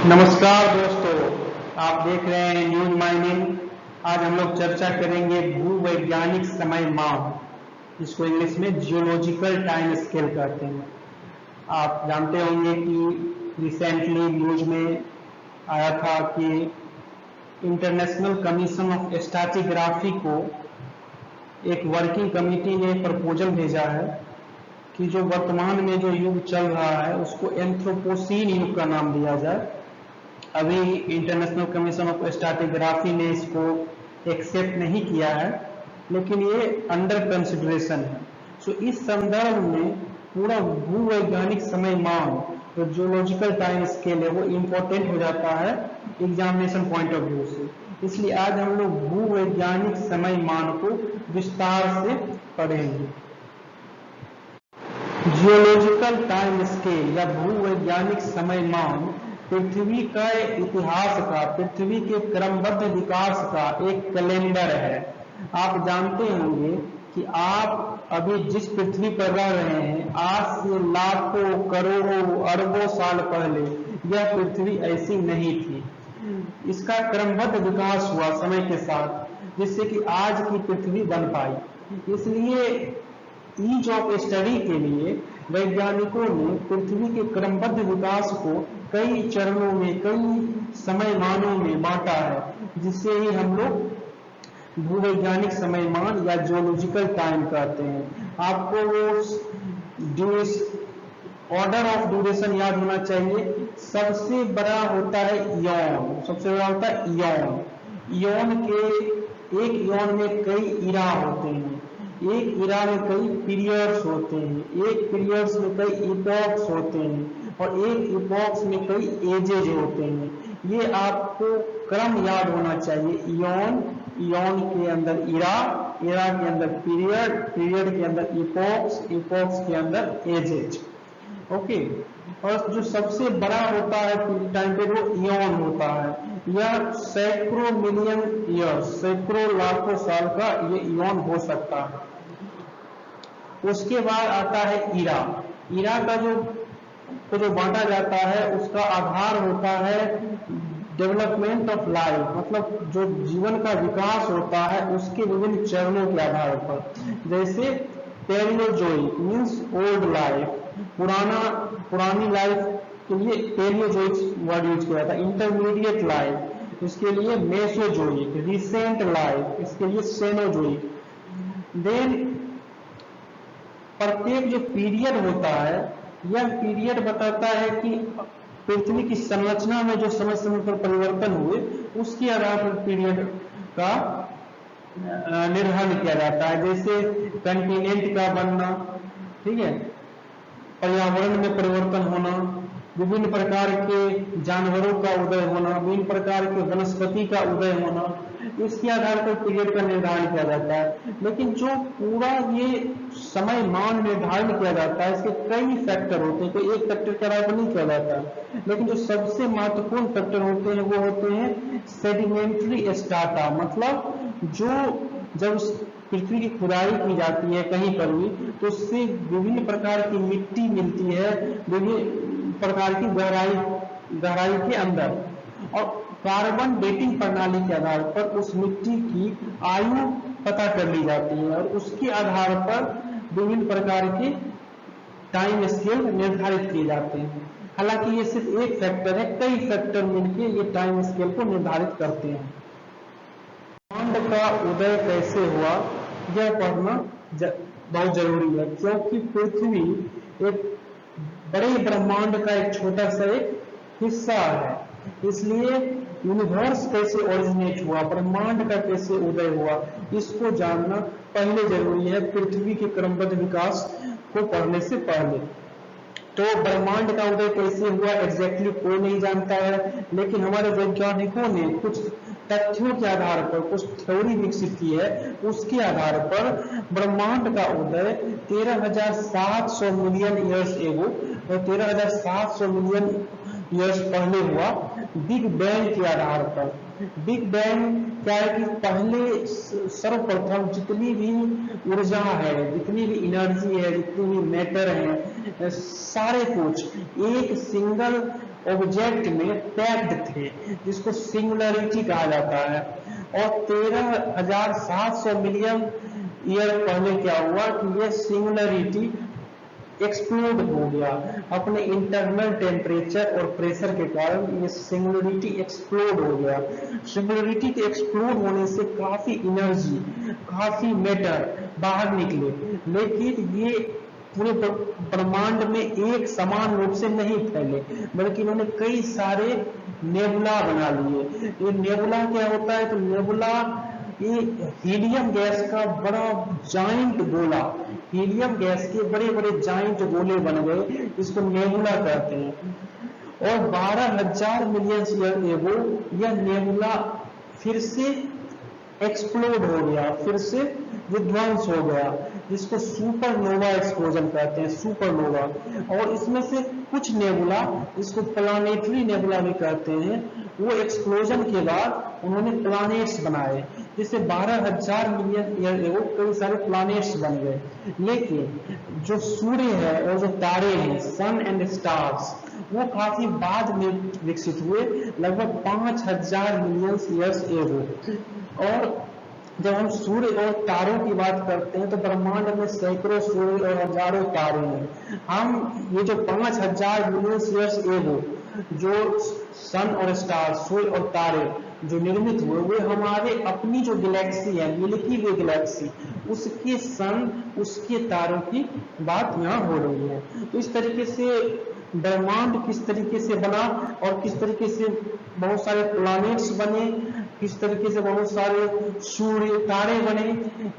नमस्कार दोस्तों, आप देख रहे हैं न्यूज माइनिंग। आज हम लोग चर्चा करेंगे भूवैज्ञानिक समय माप, जिसको इंग्लिश में जियोलॉजिकल टाइम स्केल कहते हैं। आप जानते होंगे कि रिसेंटली न्यूज में आया था कि इंटरनेशनल कमीशन ऑफ स्ट्रैटिग्राफी को एक वर्किंग कमेटी ने प्रपोजल भेजा है कि जो वर्तमान में जो युग चल रहा है उसको एंथ्रोपोसीन युग का नाम दिया जाए। अभी इंटरनेशनल कमीशन ऑफ स्ट्रैटिग्राफी ने इसको एक्सेप्ट नहीं किया है, लेकिन ये अंडर कंसिडरेशन है। सो इस संदर्भ में पूरा भूवैज्ञानिक समय मान, जो जियोलॉजिकल टाइम स्केल है, वो इम्पोर्टेंट हो जाता है एग्जामिनेशन पॉइंट ऑफ व्यू से। इसलिए आज हम लोग भूवैज्ञानिक समय मान को विस्तार से पढ़ेंगे। जियोलॉजिकल टाइम स्केल या भूवैज्ञानिक समय मान पृथ्वी का इतिहास का, पृथ्वी के क्रमबद्ध विकास का एक कैलेंडर है। आप जानते होंगे कि आप अभी जिस पृथ्वी पर रह रहे हैं, आज से लाखों करोड़ों अरबों साल पहले यह पृथ्वी ऐसी नहीं थी। इसका क्रमबद्ध विकास हुआ समय के साथ, जिससे कि आज की पृथ्वी बन पाई। इसलिए ईज ऑफ स्टडी के लिए वैज्ञानिकों ने पृथ्वी के क्रमबद्ध विकास को कई चरणों में, कई समय मानों में बांटा है, जिससे ही हम लोग भूवैज्ञानिक समय मान या जियोलॉजिकल टाइम कहते हैं। आपको वो ऑर्डर ऑफ ड्यूरेशन याद होना चाहिए। सबसे बड़ा होता है इयॉन, सबसे बड़ा होता है इयॉन। इयॉन के एक इयॉन में कई इरा होते हैं, एक इरा में कई पीरियड्स होते हैं, एक पीरियड्स में कई इपॉक्स होते हैं, और एक इपॉक्स में कई एजेज होते हैं। ये आपको क्रम याद होना चाहिए। इयॉन, इयॉन के अंदर इरा, इरा के अंदर पीरियड, पीरियड के अंदर इपॉक्स, इपॉक्स के अंदर एजेज। ओके। और जो सबसे बड़ा होता है टाइम पीरियड, वो इयॉन होता है। यह सैकड़ों मिलियन ईयर्स, सैकड़ों लाखों साल का ये इयॉन हो सकता है। उसके बाद आता है इरा। इरा का जो बांटा जाता है, उसका आधार होता है डेवलपमेंट ऑफ लाइफ, मतलब जो जीवन का विकास होता है उसके विभिन्न चरणों के आधार पर। जैसे पैलियोजोइक मीन्स ओल्ड लाइफ, पुरानी लाइफ के लिए पैलियोजोइक वर्ड यूज किया जाता है। इंटरमीडिएट लाइफ, इसके लिए मेसोजोइक। रिसेंट लाइफ, इसके लिए सेनोजोइक। देन प्रत्येक जो पीरियड होता है, यह पीरियड बताता है कि पृथ्वी की संरचना में जो समय समय पर परिवर्तन हुए, उसके आधार पर पीरियड का निर्धारण किया जाता है। जैसे कंटिनेंट का बनना, ठीक है, पर्यावरण में परिवर्तन होना, विभिन्न प्रकार के जानवरों का उदय होना, विभिन्न प्रकार के वनस्पति का उदय होना, इसके आधार पर पीरियड का निर्धारण किया जाता है। लेकिन जो पूरा ये समय मान निर्धारण किया जाता है, इसके कई फैक्टर होते हैं, कोई एक फैक्टर के आधार पर नहीं किया जाता। लेकिन जो सबसे महत्वपूर्ण फैक्टर होते हैं वो होते हैं सेडिमेंट्री स्ट्राटा, मतलब जो जब पृथ्वी की खुदाई की जाती है कहीं पर भी, तो उससे विभिन्न प्रकार की मिट्टी मिलती है, विभिन्न प्रकार की गहराई के अंदर, और कार्बन डेटिंग प्रणाली के आधार पर उस मिट्टी की आयु पता कर ली जाती है, और उसके आधार पर विभिन्न प्रकार के टाइम स्केल निर्धारित किए जाते हैं। हालांकि ये सिर्फ एक फैक्टर है, कई फैक्टर मिलकर ये टाइम स्केल को निर्धारित करते हैं। ब्रह्मांड का उदय कैसे हुआ, यह पढ़ना बहुत जरूरी है, क्योंकि पृथ्वी एक बड़े ब्रह्मांड का एक छोटा सा एक हिस्सा है। इसलिए यूनिवर्स कैसे ओरिजिनेट हुआ, ब्रह्मांड का कैसे उदय हुआ, इसको जानना पहले जरूरी है पृथ्वी के क्रमबद्ध विकास को पढ़ने से पहले। तो ब्रह्मांड का उदय कैसे हुआ एग्जैक्टली कोई नहीं जानता है, लेकिन हमारे वैज्ञानिकों ने कुछ तथ्यों के आधार पर कुछ थ्योरी विकसित की है। उसके आधार पर ब्रह्मांड का उदय 13,700 मिलियन ईयर्स एगो, और 13,700 मिलियन ईयर्स पहले हुआ बिग बैंग के आधार पर। बिग बैंग क्या है कि पहले सर्वप्रथम जितनी भी ऊर्जा है, जितनी भी एनर्जी है, जितनी भी मैटर है, सारे कुछ एक सिंगल ऑब्जेक्ट में पैक्ड थे, जिसको सिंगुलरिटी कहा जाता है। और 13,700 मिलियन ईयर पहले क्या हुआ कि ये सिंगुलरिटी एक्सप्लोड हो गया। अपने इंटरनल टेम्परेचर और प्रेशर के कारण ये सिंगुलरिटी एक्सप्लोड हो गया। सिंगुलरिटी के एक्सप्लोड होने से काफी एनर्जी, काफी मैटर बाहर निकले, लेकिन ये पूरे ब्रह्मांड में एक समान रूप से नहीं फैले, बल्कि इन्होंने कई सारे नेबुला बना लिए। ये नेबुला क्या होता है? तो नेबुला ये हीलियम गैस का बड़ा जाइंट गोला, हीलियम गैस के बड़े बड़े जाइंट गोले बन गए, इसको नेबुला कहते हैं। और 12,000 मिलियन ईयर एगो यह नेबुला फिर से एक्सप्लोड हो गया, फिर से विध्वंस हो गया, जिसको सुपरनोवा एक्सप्लोजन कहते हैं, सुपरनोवा। और इसमें से कुछ नेबुला, इसको प्लानेटरी नेबुला भी कहते हैं, वो एक्सप्लोजन के बाद उन्होंने प्लैनेट्स बनाए, जिससे 12,000 मिलियन ईयर एगो कई सारे प्लैनेट्स बन गए। लेकिन जो सूर्य है और जो तारे हैं, सन एंड स्टार्स, वो काफी बाद में विकसित हुए, लगभग 5,000 मिलियन ईयर्स एगो। और जब हम सूर्य और तारों की बात करते हैं तो ब्रह्मांड में सैकड़ों सूर्य और हजारों तारे हैं। हम ये जो 5,000 मिलियन ईयर्स एगो जो सन और स्टार, सूर्य और तारे जो निर्मित हुए, वे हमारे अपनी जो गैलेक्सी है, मिल्की वे गैलेक्सी, उसके सन, उसके तारों की बात यहाँ हो रही है। तो इस तरीके से ब्रह्मांड किस तरीके से बना और किस तरीके से बहुत सारे प्लैनेट्स बने, किस तरीके से बहुत सारे सूर्य तारे बने,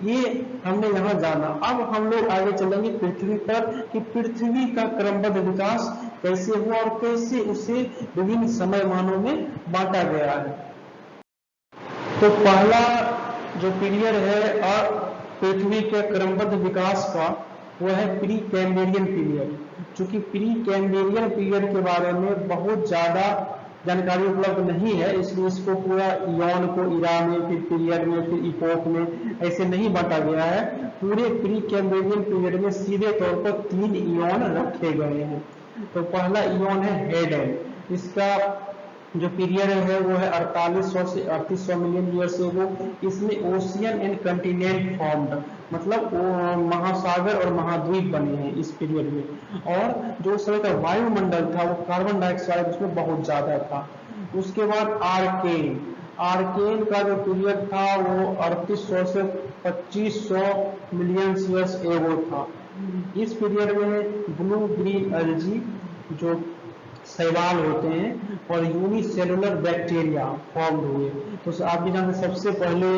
ये हमने यहाँ जाना। अब हम लोग आगे चलेंगे पृथ्वी पर कि पृथ्वी का क्रमबद्ध विकास कैसे हुआ और कैसे उसे विभिन्न समय मानों में बांटा गया है। तो पहला जो पीरियड है पृथ्वी के क्रमबद्ध विकास का, वो है प्री कैम्ब्रियन पीरियड। चूंकि प्री कैम्ब्रियन पीरियड के बारे में बहुत ज्यादा जानकारी उपलब्ध नहीं है, इसलिए इसको पूरा इयॉन को इरा में, फिर पीरियड में, फिर इपोक में ऐसे नहीं बांटा गया है। पूरे प्री कैम्ब्रियन पीरियड में सीधे तौर पर 3 इयॉन रखे गए हैं। तो पहला इयॉन है हेडेन, इसका जो पीरियड है वो है 4800 से 3800 मिलियन ईयर से। वो इसमें ओशियन एंड कंटिनेंट फॉर्म्ड, मतलब महासागर और महाद्वीप बने हैं इस पीरियड में। और जो उस समय का वायुमंडल था वो कार्बन डाइऑक्साइड उसमें बहुत ज्यादा था। उसके बाद आर्केन, आर्केन का जो पीरियड था वो 3800 से 2500 मिलियन ईयर्स एगो था। इस पीरियड में ब्लू ग्रीन एल्जी जो शैवाल होते हैं और यूनिसेलुलर बैक्टीरिया फॉर्म हुए। तो आप भी जानते सबसे पहले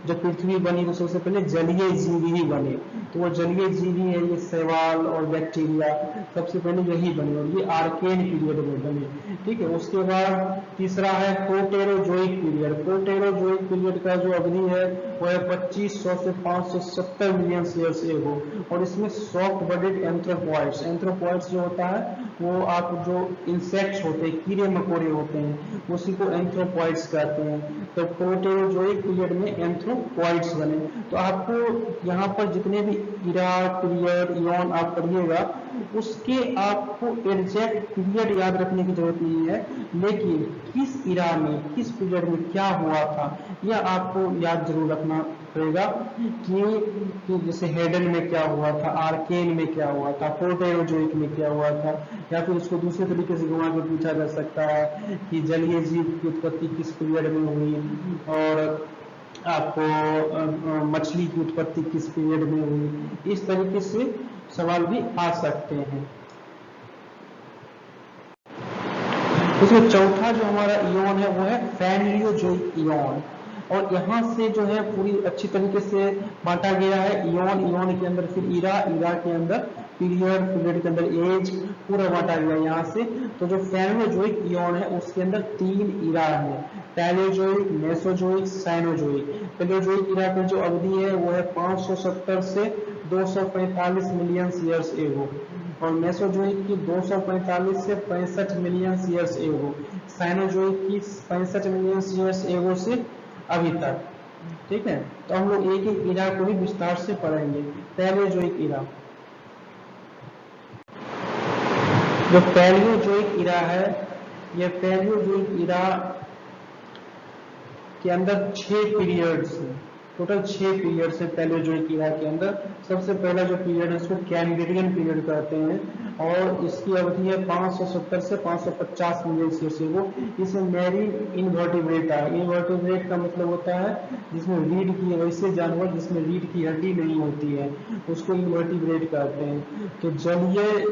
जब पृथ्वी बनी तो सबसे पहले जलीय जीवी ही बने, तो वो जलीय जीवी है, ये शैवाल और बैक्टीरिया सबसे पहले यही बने और ये आर्केन पीरियड में बने। ठीक है, उसके बाद तीसरा है प्रोटेरोजोइक पीरियड। प्रोटेरोजोइक पीरियड का जो अवधि है वो है 2500 से 570 मिलियन ईयर्स एगो। और इसमें सॉफ्ट बॉडीड एंथ्रोपॉइड्स, एंथ्रोपॉइड्स जो होता है वो आप जो इंसेक्ट्स होते हैं, कीड़े मकोड़े होते हैं, उसी को एंथ्रोपॉइड्स कहते हैं। तो प्रोटेरोजोइक पीरियड में एंथ्रोपॉइड्स बने। तो आपको यहाँ पर जितने भी इरा, पीरियड, इयॉन आप पढ़िएगा, उसके आपको एग्जैक्ट पीरियड याद रखने की जरूरत नहीं है, लेकिन किस इरा में, किस पीरियड में क्या हुआ था, यह आपको याद जरूर रखना पड़ेगा कि जैसे हेडन में क्या हुआ था, आर्केन में क्या हुआ था, प्रोटेरोजोइक में क्या हुआ था। या फिर उसको दूसरे तरीके से घुमा के पूछा जा सकता है कि जलीय जीव की उत्पत्ति किस पीरियड में हुई, और आपको मछली की उत्पत्ति किस पीरियड में हुई। इस तरीके से सवाल भी आ सकते हैं। उसमें चौथा जो हमारा इयॉन है वो है पैलियोजोइक इयॉन। और यहाँ से जो है पूरी अच्छी तरीके से बांटा गया है इयॉन, इयॉन के अंदर फिर इरा, इरा के अंदर पीरियड, पीरियड के अंदर एज, पूरा बांटा गया यहाँ से। तो जो पैलियोजोइक इयॉन है उसके अंदर 3 इरा है, पैलियोजोइक, मेसोजोइक, साइनोजोइक। पैलियोजोइक इरा की जो अवधि है वो है 570 से 245 मिलियन ईयर्स एगो, और मेसोजोइक की 245 से 65 मिलियन ईयर्स एगो, साइनोजोइक की 65 मिलियन ईयर्स एगो से अभी तक। ठीक है, तो हम लोग एक एक इरा को भी विस्तार से पढ़ेंगे। पैलियोजोइक इरा, जो पैलियोजोइक इरा है ये पैलियोजोइक इरा के अंदर 6 पीरियड्स हैं, टोटल 6 पीरियड्स है पैलियोजोइक इरा के अंदर। सबसे पहला जो पीरियड है उसको कैम्ब्रियन पीरियड कहते हैं और इसकी अवधि है 570 से 550 मिलियन ईयर से वो। इसमें मैरीन इनवर्टिब्रेट है। इनवर्टिब्रेट का मतलब होता है जिसमें रीढ़ की, वैसे जानवर जिसमें रीढ़ की हड्डी नहीं होती है उसको इनवर्टिब्रेट कहते हैं। तो जलीय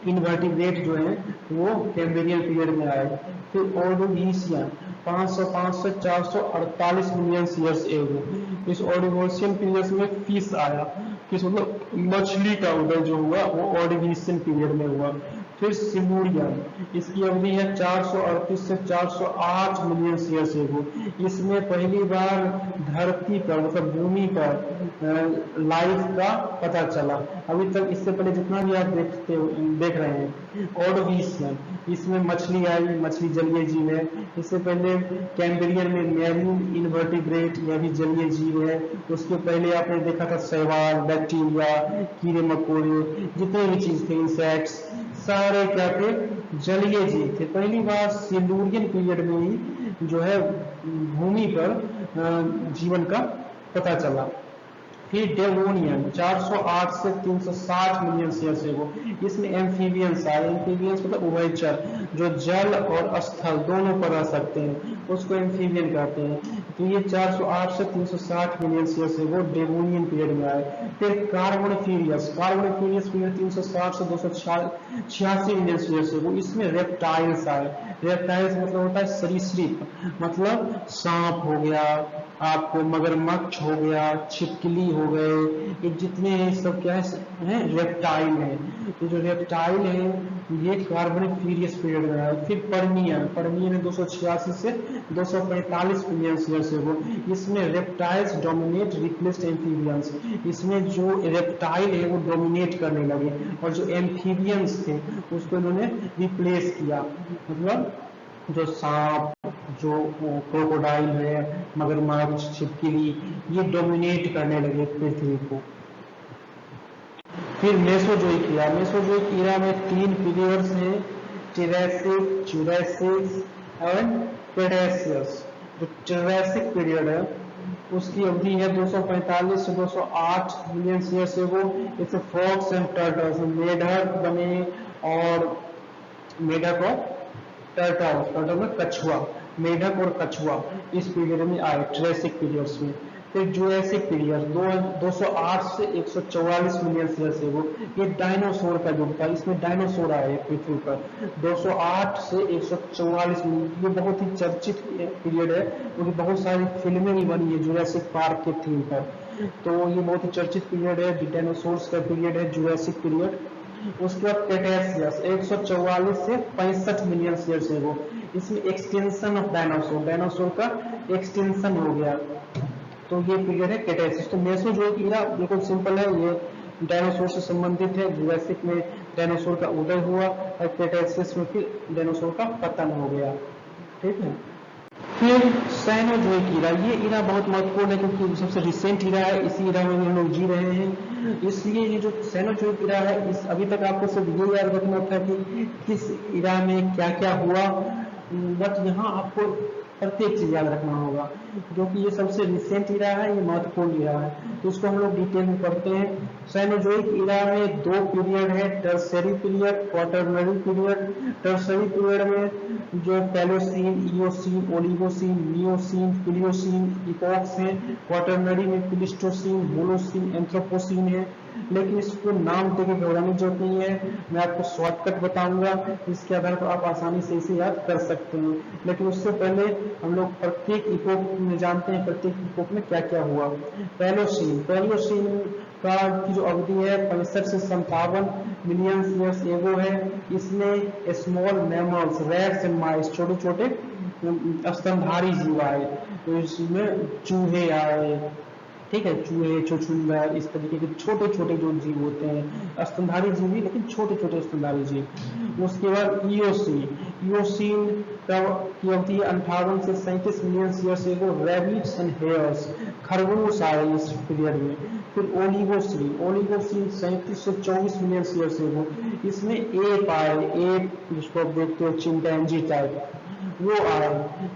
इनवर्टिब्रेट जो है वो कैम्ब्रियन पीरियड में आए। फिर ऑर्डोवीशियन 505 से 448 मिलियन ईयर्स एगो। इस ऑर्डोवीशियन पीरियड में फिश आया, फिश मतलब मछली का उदय जो हुआ वो ऑर्डोवीशियन पीरियड में हुआ। फिर सिलूरियन, इसकी अवधि है 438 से 408 मिलियन ईयर्स एगो। इसमें पहली बार धरती पर मतलब भूमि पर लाइफ का पता चला। अभी तक इससे पहले जितना भी आप देख रहे हैं ऑर्डोवीशियन, इसमें मछली आई, मछली जलीय जीव है। इससे पहले कैम्ब्रियन में मैरीन इनवर्टिब्रेट, यह भी जलीय जीव है। उसके पहले आपने देखा था शैवाल, बैक्टीरिया, कीड़े मकोड़े, जितने भी चीज थे, इंसेक्ट्स, सारे क्या थे, जलीय जीव थे। पहली बार सिलूरियन पीरियड में ही जो है भूमि पर जीवन का पता चला। फिर डेवोनियन 408 से 360 मिलियन ईयर से वो। इसमें एम्फीबियंस आए। एम्फीबियंस मतलब उभयचर, जो जल और स्थल दोनों पर रह सकते हैं, उसको एम्फीबियन कहते हैं। तो ये 408 से 360 मिलियन ईयर से वो डेवोनियन पीरियड में आए। फिर कार्बोनिफेरियस पीरियड 360 से 286 मिलियन ईयर से वो। इसमें रेप्टाइल्स आए। रेप्टाइल्स मतलब होता है सरीसृप, मतलब सांप हो गया, आपको मगरमच्छ हो गया, छिपकली हो गए, ये जितने हैं सब क्या है, रेप्टाइल है। तो जो रेप्टाइल है ये कार्बोनिफेरियस पीरियड में है। फिर पर्मियन 286 से 245 मिलियन ईयर से वो। इसमें रेप्टाइल्स डोमिनेट रिप्लेस्ड एम्फीबियंस। इसमें जो रेप्टाइल है वो डोमिनेट करने लगे और जो एम्फीबियंस थे उसको इन्होंने रिप्लेस किया। मतलब जो सांप, जो क्रोकोडाइल है, मगरमच्छ, छिपकली, ये डोमिनेट करने लगे पृथ्वी को। फिर मेसोजोइक इरा में 3 पीरियड्स हैं, टिरैसिक, जुरैसिक एंड क्रेटेशियस। जो टिरैसिक पीरियड है उसकी अवधि है 245 से 208 मिलियन ईयर से वो। इससे फ्रॉग्स एंड टर्टल्स, मेढक बने और मेढक और टर्टल में कछुआ, मेढक और कछुआ इस पीरियड में आए, ट्रेसिक पीरियड्स में। फिर जुरासिक पीरियड 208 से 144 मिलियन ईयर से वो। ये डायनासोर का युग था, इसमें डायनासोर आए पृथ्वी पर 208 से 144 मिलियन। ये बहुत ही चर्चित पीरियड है क्योंकि बहुत सारी फिल्में भी बनी है जुरासिक पार्क के थीम पर। तो ये बहुत ही चर्चित पीरियड है, डायनासोर्स का पीरियड है जुरासिक पीरियड। उसके बाद क्रेटेशियस 144 से 65 मिलियन ईयर से वो। इसमें एक्सटेंशन ऑफ डायनासोर का एक्सटेंशन हो गया, तो ये पीरियड है क्रेटेशियस। तो मेसोजोइक इरा बिल्कुल सिंपल है, ये डायनासोर से संबंधित है। जुरासिक में डायनासोर का उदय हुआ और क्रेटेशियस में फिर डायनासोर का पतन हो गया। ठीक है। फिर साइनोजोइक इरा, ये इरा बहुत महत्वपूर्ण है क्योंकि सबसे रिसेंट इरा है, इसी इरा में हम लोग जी रहे हैं। इसलिए ये जो साइनोजोइक इरा है, इस अभी तक आपको सिर्फ ये याद रखना था कि किस इरा में क्या क्या हुआ, बट यहाँ आपको प्रत्येक चीज याद रखना होगा क्योंकि ये सबसे रिसेंट इरा है, ये महत्वपूर्ण इरा है। तो इसको हम लोग डिटेल में पढ़ते हैं। साइनोजोइक इरा में 2 पीरियड है, tertiary period, quaternary period. Tertiary period में जो पैलोसीन, इयोसीन, ओलिगोसीन, मियोसीन, प्लियोसीन इपोक्स हैं। क्वाटरनरी में प्लिस्टोसीन, होलोसीन, एंथ्रोपोसीन है। लेकिन इसको नाम देके घबराने की जरूरत नहीं है, मैं आपको शॉर्टकट बताऊंगा, इसके आधार पर आप आसानी से इसे याद कर सकते हैं। लेकिन उससे पहले हम लोग प्रत्येक इपोक में जानते हैं प्रत्येक इपोक में क्या क्या हुआ। पैलोसीन का की जो अवधि है 65 से 57 मिलियन ईयर्स एगो है। इसमें स्मॉल मैमल्स, रैट्स एंड माइस, छोटे छोटे स्तनधारी जीव आए। तो इसमें चूहे आए, ठीक है, चूहे, छुछुंदर, इस तरीके के छोटे छोटे जो जीव होते हैं, स्तनधारी जीव ही लेकिन छोटे छोटे स्तनधारी जीव। उसके बाद इयोसीन की अवधि 58 से 37 मिलियन ईयर से वो। रैबिट्स एंड हेयर्स, खरगोश आए इस पीरियड में। फिर ओलिगोसीन 37 से 24 मिलियन ईयर से वो, इसमें एप आए, एप जिसको आप देखते हो चिंपैंजी टाइप, वो आए।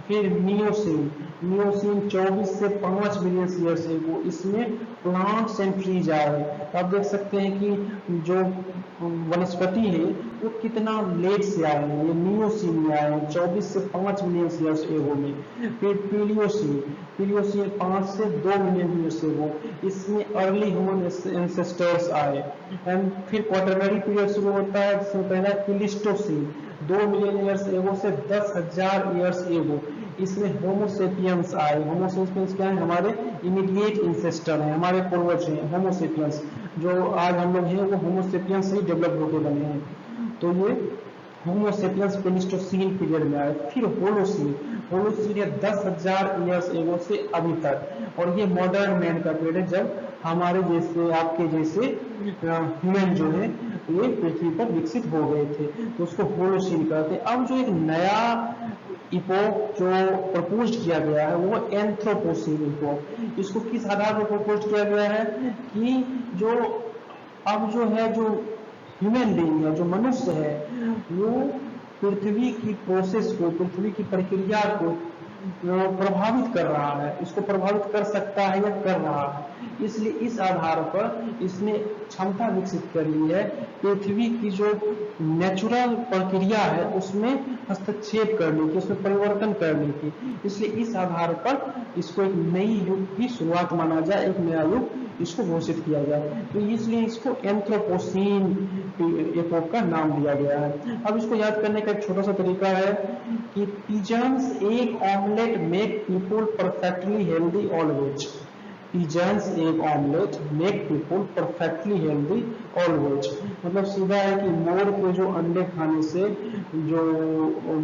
फिर मियोसीन 24 से 5 मिलियन ईयर से वो, इसमें प्लांट्स एंड ट्रीज आए। आप देख सकते हैं कि जो वनस्पति है वो कितना लेट से आए हैं, ये मियोसीन में आए हैं 24 से 5 मिलियन ईयर से वो में। फिर पीलियोसीन 5 से 2 मिलियन ईयर से वो, इसमें अर्ली ह्यूमन एंसेस्टर्स आए। एंड फिर क्वाटरनरी पीरियड शुरू होता है, जिसमें पहला प्लीस्टोसीन 2 मिलियन ईयर्स एगो से 10,000 ईयर्स एगो, इसमें होमोसेपियंस आए। होमोसेपियंस क्या है? हमारे इमीडिएट इंसेस्टर हैं, हमारे पूर्वज हैं होमोसेपियंस। जो आज हम लोग हैं वो होमोसेपियंस से डेवलप होकर बने हैं। तो ये होमोसेपियंस प्लीस्टोसीन पीरियड में आए। फिर होलोसीन है 10,000 ईयर्स एगो से अभी तक, और ये मॉडर्न मैन का पीरियड है, जब हमारे जैसे आपके जैसे ह्यूमन जो है ये पृथ्वी पर विकसित हो गए थे, तो उसको होलोसीन कहते हैं। अब जो एक नया इपोक जो प्रपोज किया गया है वो एंथ्रोपोसीन इपोक। इसको किस आधार पर प्रपोज किया गया है कि जो अब जो है, जो ह्यूमन बीइंग है, जो मनुष्य है, वो पृथ्वी की प्रोसेस को, पृथ्वी की प्रक्रिया को प्रभावित कर रहा है, इसको प्रभावित कर सकता है या कर रहा है। इसलिए इस आधार पर इसने क्षमता विकसित कर ली है पृथ्वी की जो नेचुरल प्रक्रिया है उसमें हस्तक्षेप करने की, उसमें परिवर्तन करने की। इसलिए इस आधार पर इसको एक नई युग की शुरुआत माना जाए, एक नया युग इसको घोषित किया जाए। तो इसलिए इसको एंथ्रोपोसीन इपोक का नाम दिया गया है। अब इसको याद करने का एक छोटा सा तरीका है कि pigeons egg omelette make people perfectly healthy always. Pigeons egg omelette make people perfectly healthy always. मतलब सीधा है कि मोर के जो अंडे खाने से जो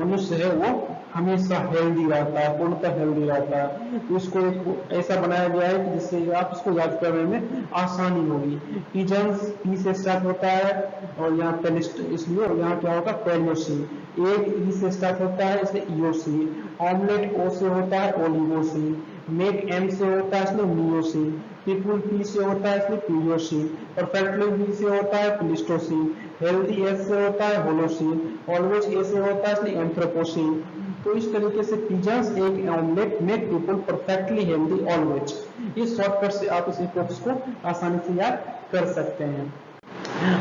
मनुष्य है वो हमेशा हेल्दी रहता है, पूर्णतः हेल्दी रहता है। तो इसको एक ऐसा बनाया गया है कि जिससे आप इसको याद करने में आसानी होगी। पिजन्स पी से स्टार्ट होता है और यहाँ पेलिस्ट, इसलिए यहाँ क्या होगा पेलियोसीन। एग ई से स्टार्ट होता है इसलिए इयोसीन। ऑमलेट ओ से होता है ओलिगोसीन। मेक एम से होता है इसलिए मियोसीन। पीपुल पी से होता है इसलिए पीलियोसीन। परफेक्टली बी से होता है प्लीस्टोसीन। हेल्दी एस से होता है होलोसीन। ऑलवेज ए से होता है इसलिए एंथ्रोपोसीन। तो इस तरीके से pigeons egg omelette make people perfectly healthy always. ये शॉर्टकट से आप इस इपोक्स को आसानी से याद कर सकते हैं।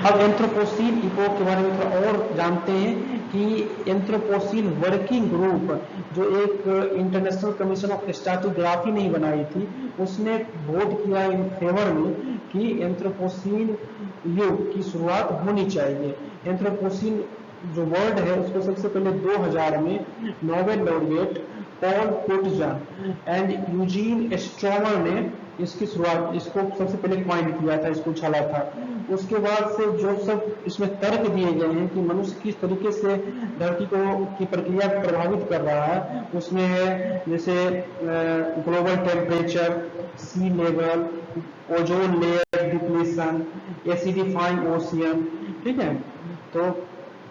अब एंथ्रोपोसीन इपोक के बारे में थोड़ा और जानते हैं कि एंथ्रोपोसीन वर्किंग ग्रुप जो एक इंटरनेशनल कमीशन ऑफ स्ट्रैटिग्राफी नहीं बनाई थी, उसने वोट किया इन फेवर में कि एंथ्रोपोसीन युग की शुरुआत होनी चाहिए। एंथ्रोपोसीन जो वर्ड है उसको सबसे पहले 2000 में Nobel laureate Paul Crutzen and Eugene Stoermer ने इसकी शुरुआत, इसको सबसे पहले क्वाइन किया था, इसको उछाला था। उसके बाद से जो सब इसमें तर्क दिए गए हैं कि मनुष्य किस तरीके से धरती को की प्रक्रिया को प्रभावित कर रहा है, उसमें है जैसे global temperature, sea level, ozone layer depletion, acidifying ocean, ठीक है। तो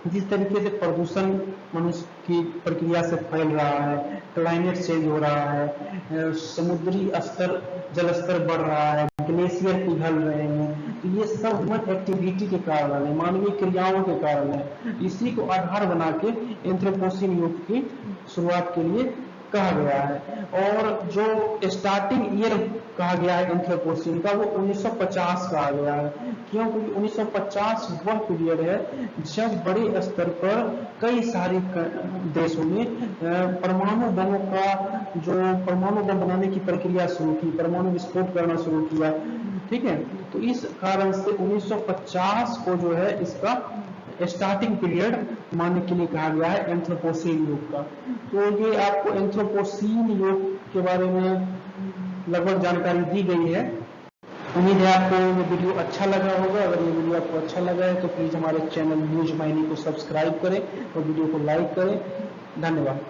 जिस तरीके से प्रदूषण मनुष्य की प्रक्रिया से फैल रहा है, क्लाइमेट चेंज हो रहा है, समुद्री स्तर, जल स्तर बढ़ रहा है, ग्लेशियर पिघल रहे हैं, तो ये सब ह्यूमन एक्टिविटी के कारण है, मानवीय क्रियाओं के कारण है। इसी को आधार बना के एंथ्रोपोसीन युग की शुरुआत के लिए कहा गया है। और जो स्टार्टिंग ईयर कहा गया है एंथ्रोपोसीन का, वो 1950 कहा गया है। क्यों? क्योंकि 1950 वह पीरियड है जब बड़े स्तर पर कई सारे देशों ने परमाणु बमों का, जो परमाणु बम बनाने की प्रक्रिया शुरू की, परमाणु विस्फोट करना शुरू किया, ठीक है। तो इस कारण से 1950 को जो है इसका स्टार्टिंग पीरियड मानने के लिए कहा गया है एंथ्रोपोसीन युग का। तो ये आपको एंथ्रोपोसीन युग के बारे में लगभग जानकारी दी गई है। उम्मीद है आपको ये वीडियो अच्छा लगा होगा। अगर ये वीडियो आपको अच्छा लगा है तो प्लीज हमारे चैनल न्यूज माइनी को सब्सक्राइब करें और वीडियो को लाइक करें। धन्यवाद।